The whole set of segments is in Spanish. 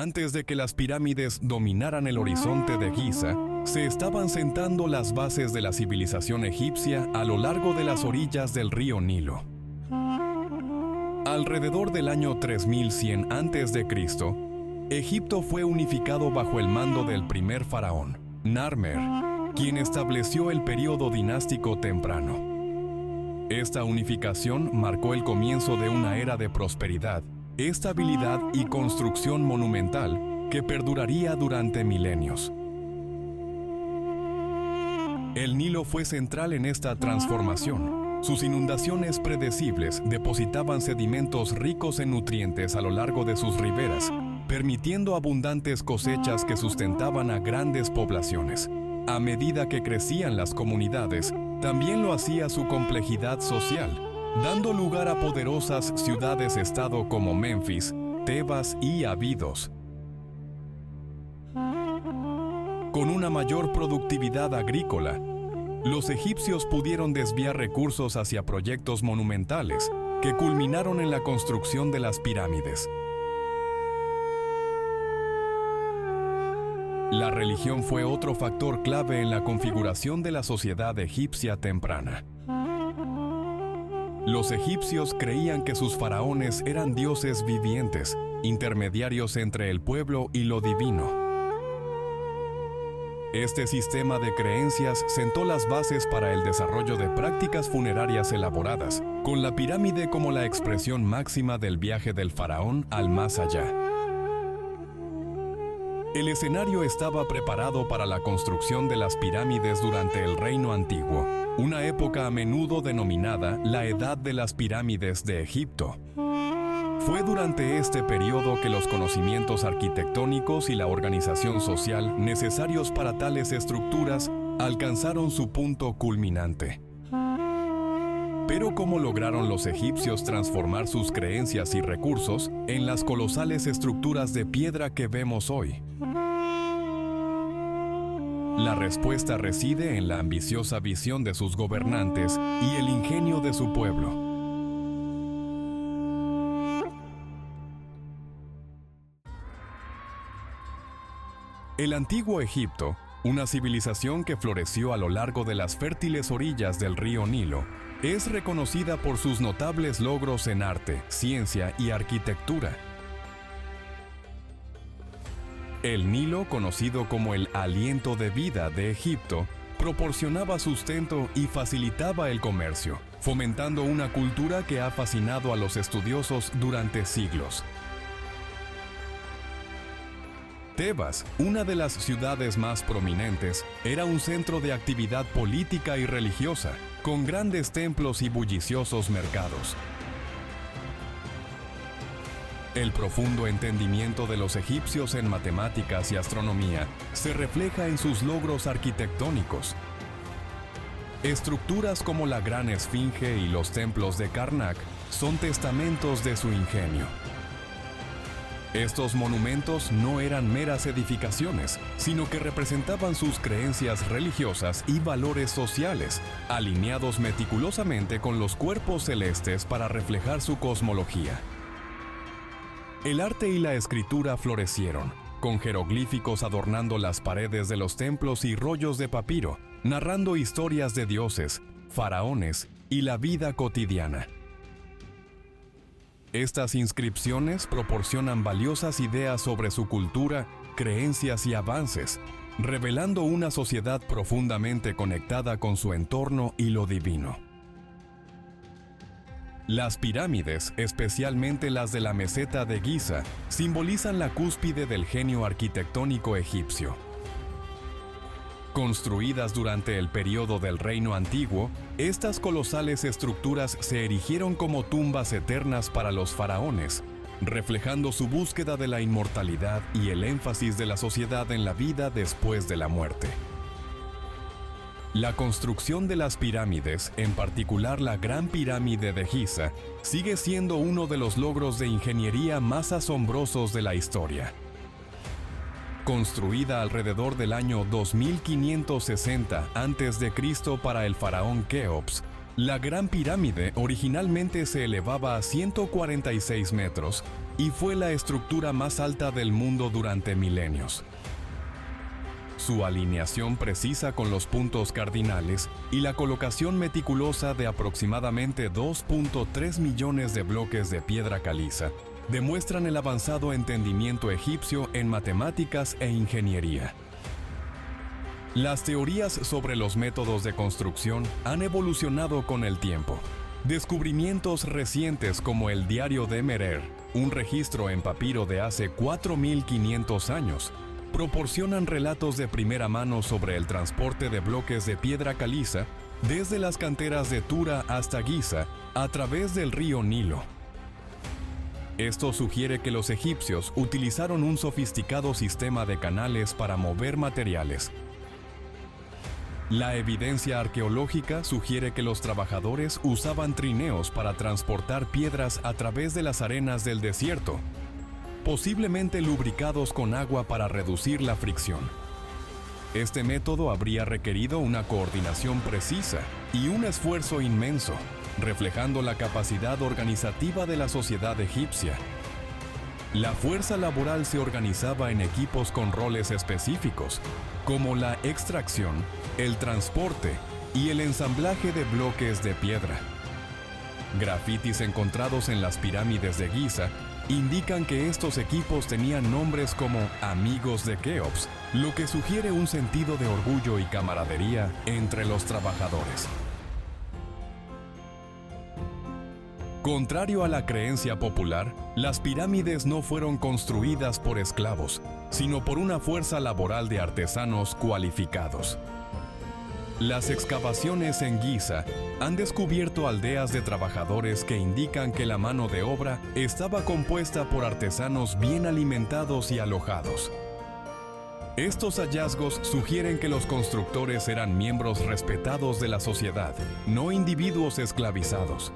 Antes de que las pirámides dominaran el horizonte de Giza, se estaban sentando las bases de la civilización egipcia a lo largo de las orillas del río Nilo. Alrededor del año 3100 a.C., Egipto fue unificado bajo el mando del primer faraón, Narmer, quien estableció el período dinástico temprano. Esta unificación marcó el comienzo de una era de prosperidad, estabilidad y construcción monumental que perduraría durante milenios. El Nilo fue central en esta transformación. Sus inundaciones predecibles depositaban sedimentos ricos en nutrientes a lo largo de sus riberas, permitiendo abundantes cosechas que sustentaban a grandes poblaciones. A medida que crecían las comunidades, también lo hacía su complejidad social, dando lugar a poderosas ciudades-estado como Memphis, Tebas y Abidos. Con una mayor productividad agrícola, los egipcios pudieron desviar recursos hacia proyectos monumentales que culminaron en la construcción de las pirámides. La religión fue otro factor clave en la configuración de la sociedad egipcia temprana. Los egipcios creían que sus faraones eran dioses vivientes, intermediarios entre el pueblo y lo divino. Este sistema de creencias sentó las bases para el desarrollo de prácticas funerarias elaboradas, con la pirámide como la expresión máxima del viaje del faraón al más allá. El escenario estaba preparado para la construcción de las pirámides durante el Reino Antiguo, una época a menudo denominada la Edad de las Pirámides de Egipto. Fue durante este periodo que los conocimientos arquitectónicos y la organización social necesarios para tales estructuras alcanzaron su punto culminante. Pero ¿cómo lograron los egipcios transformar sus creencias y recursos en las colosales estructuras de piedra que vemos hoy? La respuesta reside en la ambiciosa visión de sus gobernantes y el ingenio de su pueblo. El antiguo Egipto, una civilización que floreció a lo largo de las fértiles orillas del río Nilo, es reconocida por sus notables logros en arte, ciencia y arquitectura. El Nilo, conocido como el aliento de vida de Egipto, proporcionaba sustento y facilitaba el comercio, fomentando una cultura que ha fascinado a los estudiosos durante siglos. Tebas, una de las ciudades más prominentes, era un centro de actividad política y religiosa, con grandes templos y bulliciosos mercados. El profundo entendimiento de los egipcios en matemáticas y astronomía se refleja en sus logros arquitectónicos. Estructuras como la Gran Esfinge y los templos de Karnak son testamentos de su ingenio. Estos monumentos no eran meras edificaciones, sino que representaban sus creencias religiosas y valores sociales, alineados meticulosamente con los cuerpos celestes para reflejar su cosmología. El arte y la escritura florecieron, con jeroglíficos adornando las paredes de los templos y rollos de papiro, narrando historias de dioses, faraones y la vida cotidiana. Estas inscripciones proporcionan valiosas ideas sobre su cultura, creencias y avances, revelando una sociedad profundamente conectada con su entorno y lo divino. Las pirámides, especialmente las de la meseta de Giza, simbolizan la cúspide del genio arquitectónico egipcio. Construidas durante el periodo del Reino Antiguo, estas colosales estructuras se erigieron como tumbas eternas para los faraones, reflejando su búsqueda de la inmortalidad y el énfasis de la sociedad en la vida después de la muerte. La construcción de las pirámides, en particular la Gran Pirámide de Giza, sigue siendo uno de los logros de ingeniería más asombrosos de la historia. Construida alrededor del año 2560 a.C. para el faraón Keops, La Gran Pirámide originalmente se elevaba a 146 metros y fue la estructura más alta del mundo durante milenios. Su alineación precisa con los puntos cardinales y la colocación meticulosa de aproximadamente 2.3 millones de bloques de piedra caliza demuestran el avanzado entendimiento egipcio en matemáticas e ingeniería. Las teorías sobre los métodos de construcción han evolucionado con el tiempo. Descubrimientos recientes como el Diario de Merer, un registro en papiro de hace 4.500 años, proporcionan relatos de primera mano sobre el transporte de bloques de piedra caliza desde las canteras de Tura hasta Giza a través del río Nilo. Esto sugiere que los egipcios utilizaron un sofisticado sistema de canales para mover materiales. La evidencia arqueológica sugiere que los trabajadores usaban trineos para transportar piedras a través de las arenas del desierto, posiblemente lubricados con agua para reducir la fricción. Este método habría requerido una coordinación precisa y un esfuerzo inmenso, reflejando la capacidad organizativa de la sociedad egipcia. La fuerza laboral se organizaba en equipos con roles específicos, como la extracción, el transporte y el ensamblaje de bloques de piedra. Grafitis encontrados en las pirámides de Giza indican que estos equipos tenían nombres como Amigos de Keops, lo que sugiere un sentido de orgullo y camaradería entre los trabajadores. Contrario a la creencia popular, las pirámides no fueron construidas por esclavos, sino por una fuerza laboral de artesanos cualificados. Las excavaciones en Giza han descubierto aldeas de trabajadores que indican que la mano de obra estaba compuesta por artesanos bien alimentados y alojados. Estos hallazgos sugieren que los constructores eran miembros respetados de la sociedad, no individuos esclavizados.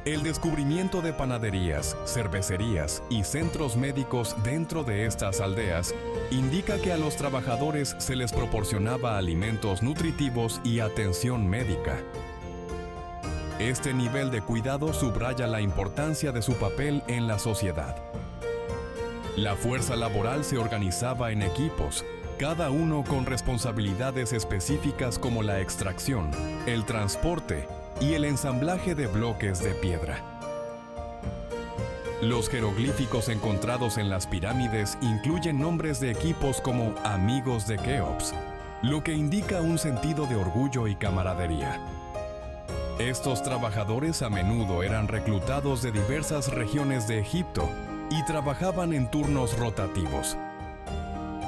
El descubrimiento de panaderías, cervecerías y centros médicos dentro de estas aldeas indica que a los trabajadores se les proporcionaba alimentos nutritivos y atención médica. Este nivel de cuidado subraya la importancia de su papel en la sociedad. La fuerza laboral se organizaba en equipos, cada uno con responsabilidades específicas como la extracción, el transporte y el ensamblaje de bloques de piedra. Los jeroglíficos encontrados en las pirámides incluyen nombres de equipos como Amigos de Keops, lo que indica un sentido de orgullo y camaradería. Estos trabajadores a menudo eran reclutados de diversas regiones de Egipto y trabajaban en turnos rotativos.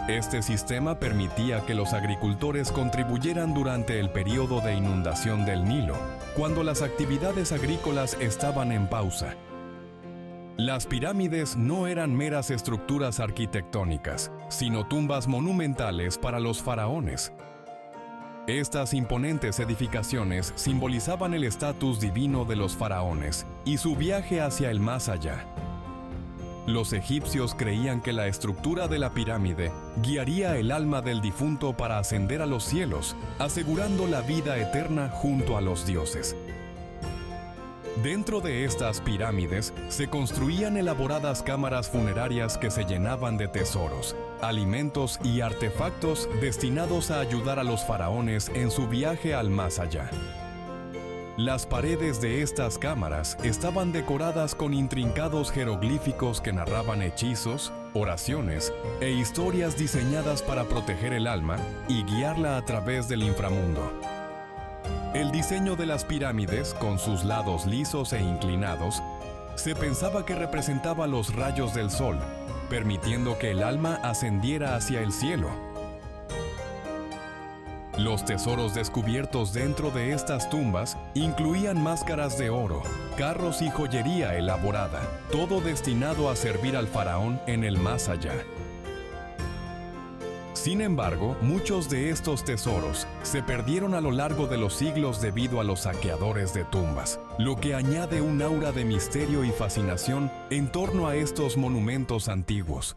Este sistema permitía que los agricultores contribuyeran durante el periodo de inundación del Nilo, cuando las actividades agrícolas estaban en pausa. Las pirámides no eran meras estructuras arquitectónicas, sino tumbas monumentales para los faraones. Estas imponentes edificaciones simbolizaban el estatus divino de los faraones y su viaje hacia el más allá. Los egipcios creían que la estructura de la pirámide guiaría el alma del difunto para ascender a los cielos, asegurando la vida eterna junto a los dioses. Dentro de estas pirámides se construían elaboradas cámaras funerarias que se llenaban de tesoros, alimentos y artefactos destinados a ayudar a los faraones en su viaje al más allá. Las paredes de estas cámaras estaban decoradas con intrincados jeroglíficos que narraban hechizos, oraciones e historias diseñadas para proteger el alma y guiarla a través del inframundo. El diseño de las pirámides, con sus lados lisos e inclinados, se pensaba que representaba los rayos del sol, permitiendo que el alma ascendiera hacia el cielo. Los tesoros descubiertos dentro de estas tumbas incluían máscaras de oro, carros y joyería elaborada, todo destinado a servir al faraón en el más allá. Sin embargo, muchos de estos tesoros se perdieron a lo largo de los siglos debido a los saqueadores de tumbas, lo que añade un aura de misterio y fascinación en torno a estos monumentos antiguos.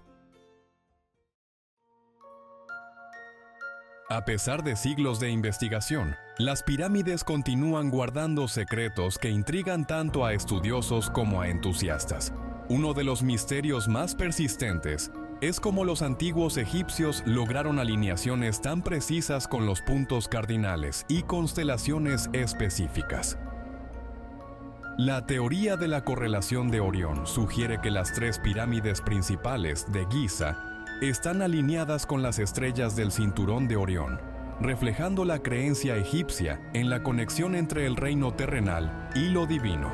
A pesar de siglos de investigación, las pirámides continúan guardando secretos que intrigan tanto a estudiosos como a entusiastas. Uno de los misterios más persistentes es cómo los antiguos egipcios lograron alineaciones tan precisas con los puntos cardinales y constelaciones específicas. La teoría de la correlación de Orión sugiere que las tres pirámides principales de Giza están alineadas con las estrellas del cinturón de Orión, reflejando la creencia egipcia en la conexión entre el reino terrenal y lo divino.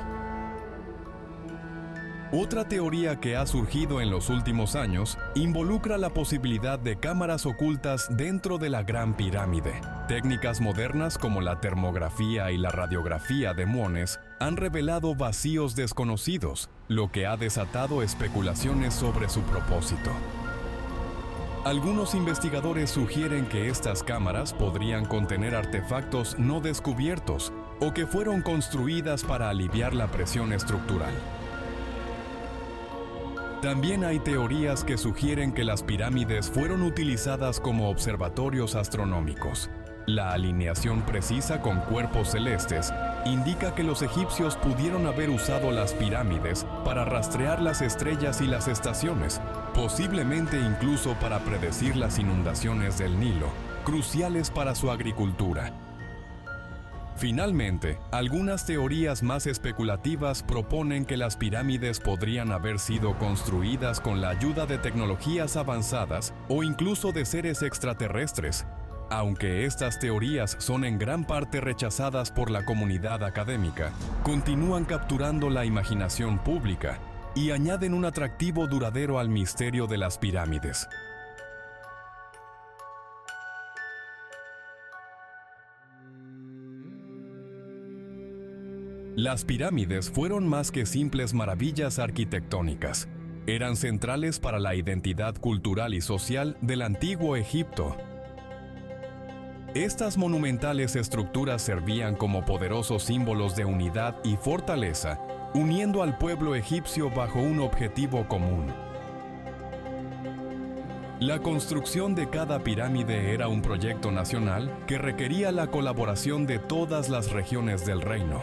Otra teoría que ha surgido en los últimos años involucra la posibilidad de cámaras ocultas dentro de la Gran Pirámide. Técnicas modernas como la termografía y la radiografía de muones han revelado vacíos desconocidos, lo que ha desatado especulaciones sobre su propósito. Algunos investigadores sugieren que estas cámaras podrían contener artefactos no descubiertos o que fueron construidas para aliviar la presión estructural. También hay teorías que sugieren que las pirámides fueron utilizadas como observatorios astronómicos. La alineación precisa con cuerpos celestes indica que los egipcios pudieron haber usado las pirámides para rastrear las estrellas y las estaciones, posiblemente incluso para predecir las inundaciones del Nilo, cruciales para su agricultura. Finalmente, algunas teorías más especulativas proponen que las pirámides podrían haber sido construidas con la ayuda de tecnologías avanzadas o incluso de seres extraterrestres. Aunque estas teorías son en gran parte rechazadas por la comunidad académica, continúan capturando la imaginación pública y añaden un atractivo duradero al misterio de las pirámides. Las pirámides fueron más que simples maravillas arquitectónicas. Eran centrales para la identidad cultural y social del antiguo Egipto. Estas monumentales estructuras servían como poderosos símbolos de unidad y fortaleza, uniendo al pueblo egipcio bajo un objetivo común. La construcción de cada pirámide era un proyecto nacional que requería la colaboración de todas las regiones del reino.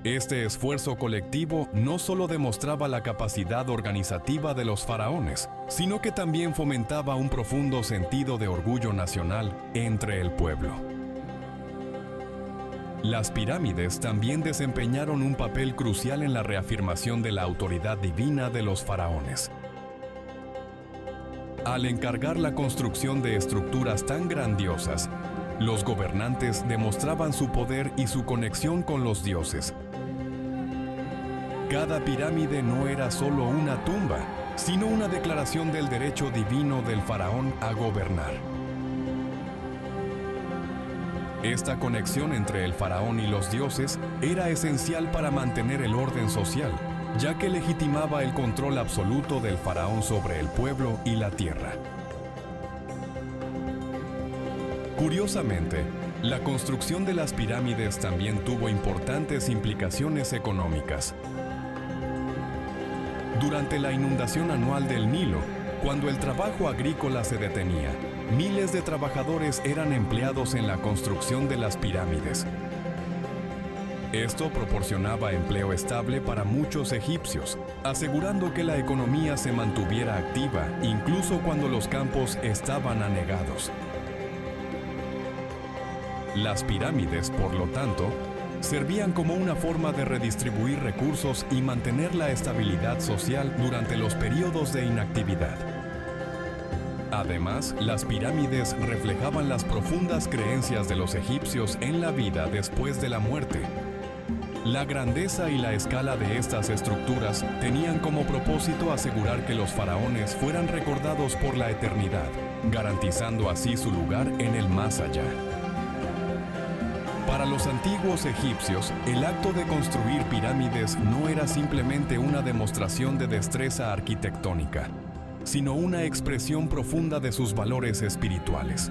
Este esfuerzo colectivo no solo demostraba la capacidad organizativa de los faraones, sino que también fomentaba un profundo sentido de orgullo nacional entre el pueblo. Las pirámides también desempeñaron un papel crucial en la reafirmación de la autoridad divina de los faraones. Al encargar la construcción de estructuras tan grandiosas, los gobernantes demostraban su poder y su conexión con los dioses. Cada pirámide no era solo una tumba, sino una declaración del derecho divino del faraón a gobernar. Esta conexión entre el faraón y los dioses era esencial para mantener el orden social, ya que legitimaba el control absoluto del faraón sobre el pueblo y la tierra. Curiosamente, la construcción de las pirámides también tuvo importantes implicaciones económicas. Durante la inundación anual del Nilo, cuando el trabajo agrícola se detenía, miles de trabajadores eran empleados en la construcción de las pirámides. Esto proporcionaba empleo estable para muchos egipcios, asegurando que la economía se mantuviera activa incluso cuando los campos estaban anegados. Las pirámides, por lo tanto, servían como una forma de redistribuir recursos y mantener la estabilidad social durante los periodos de inactividad. Además, las pirámides reflejaban las profundas creencias de los egipcios en la vida después de la muerte. La grandeza y la escala de estas estructuras tenían como propósito asegurar que los faraones fueran recordados por la eternidad, garantizando así su lugar en el más allá. Para los antiguos egipcios, el acto de construir pirámides no era simplemente una demostración de destreza arquitectónica, sino una expresión profunda de sus valores espirituales.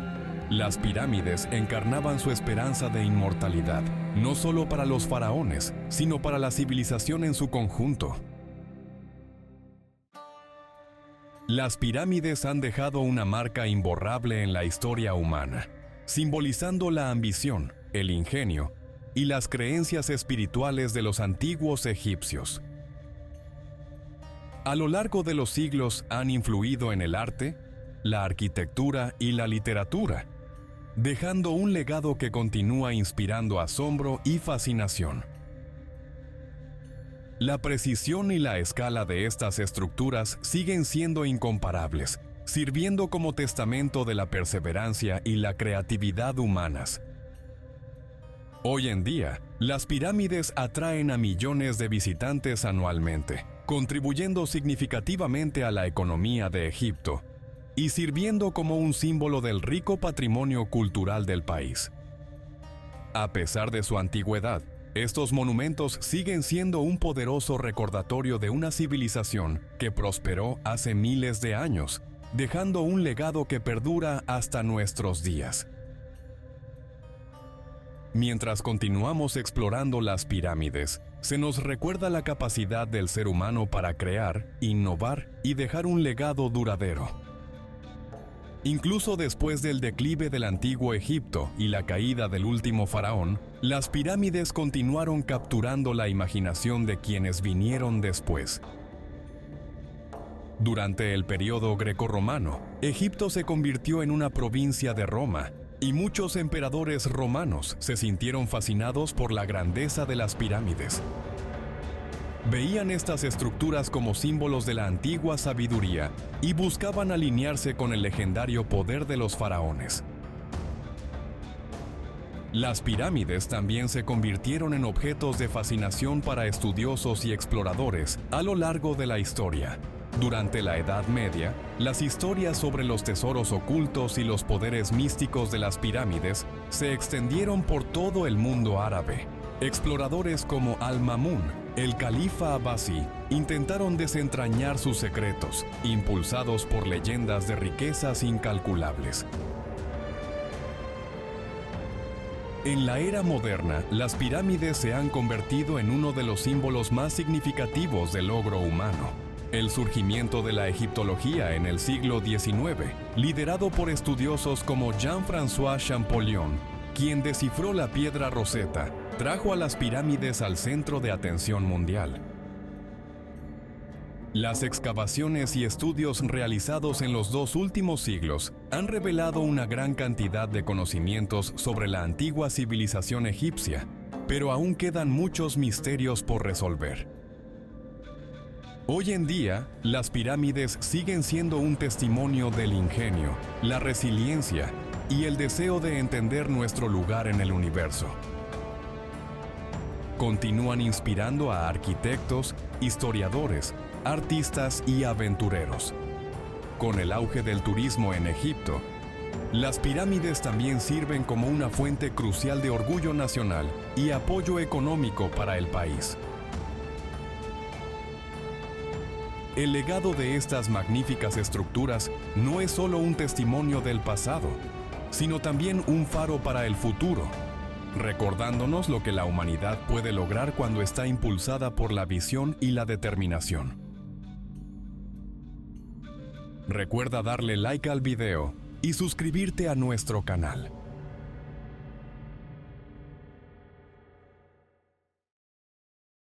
Las pirámides encarnaban su esperanza de inmortalidad, no solo para los faraones, sino para la civilización en su conjunto. Las pirámides han dejado una marca imborrable en la historia humana, simbolizando la ambición, el ingenio y las creencias espirituales de los antiguos egipcios. A lo largo de los siglos han influido en el arte, la arquitectura y la literatura, dejando un legado que continúa inspirando asombro y fascinación. La precisión y la escala de estas estructuras siguen siendo incomparables, sirviendo como testamento de la perseverancia y la creatividad humanas. Hoy en día, las pirámides atraen a millones de visitantes anualmente, contribuyendo significativamente a la economía de Egipto y sirviendo como un símbolo del rico patrimonio cultural del país. A pesar de su antigüedad, estos monumentos siguen siendo un poderoso recordatorio de una civilización que prosperó hace miles de años, dejando un legado que perdura hasta nuestros días. Mientras continuamos explorando las pirámides, se nos recuerda la capacidad del ser humano para crear, innovar y dejar un legado duradero. Incluso después del declive del antiguo Egipto y la caída del último faraón, las pirámides continuaron capturando la imaginación de quienes vinieron después. Durante el periodo grecorromano, Egipto se convirtió en una provincia de Roma, y muchos emperadores romanos se sintieron fascinados por la grandeza de las pirámides. Veían estas estructuras como símbolos de la antigua sabiduría y buscaban alinearse con el legendario poder de los faraones. Las pirámides también se convirtieron en objetos de fascinación para estudiosos y exploradores a lo largo de la historia. Durante la Edad Media, las historias sobre los tesoros ocultos y los poderes místicos de las pirámides se extendieron por todo el mundo árabe. Exploradores como Al-Ma'mún, el califa abasí, intentaron desentrañar sus secretos, impulsados por leyendas de riquezas incalculables. En la era moderna, las pirámides se han convertido en uno de los símbolos más significativos del logro humano. El surgimiento de la egiptología en el siglo XIX, liderado por estudiosos como Jean-François Champollion, quien descifró la piedra Rosetta, trajo a las pirámides al centro de atención mundial. Las excavaciones y estudios realizados en los 2 últimos siglos han revelado una gran cantidad de conocimientos sobre la antigua civilización egipcia, pero aún quedan muchos misterios por resolver. Hoy en día, las pirámides siguen siendo un testimonio del ingenio, la resiliencia y el deseo de entender nuestro lugar en el universo. Continúan inspirando a arquitectos, historiadores, artistas y aventureros. Con el auge del turismo en Egipto, las pirámides también sirven como una fuente crucial de orgullo nacional y apoyo económico para el país. El legado de estas magníficas estructuras no es solo un testimonio del pasado, sino también un faro para el futuro, recordándonos lo que la humanidad puede lograr cuando está impulsada por la visión y la determinación. Recuerda darle like al video y suscribirte a nuestro canal.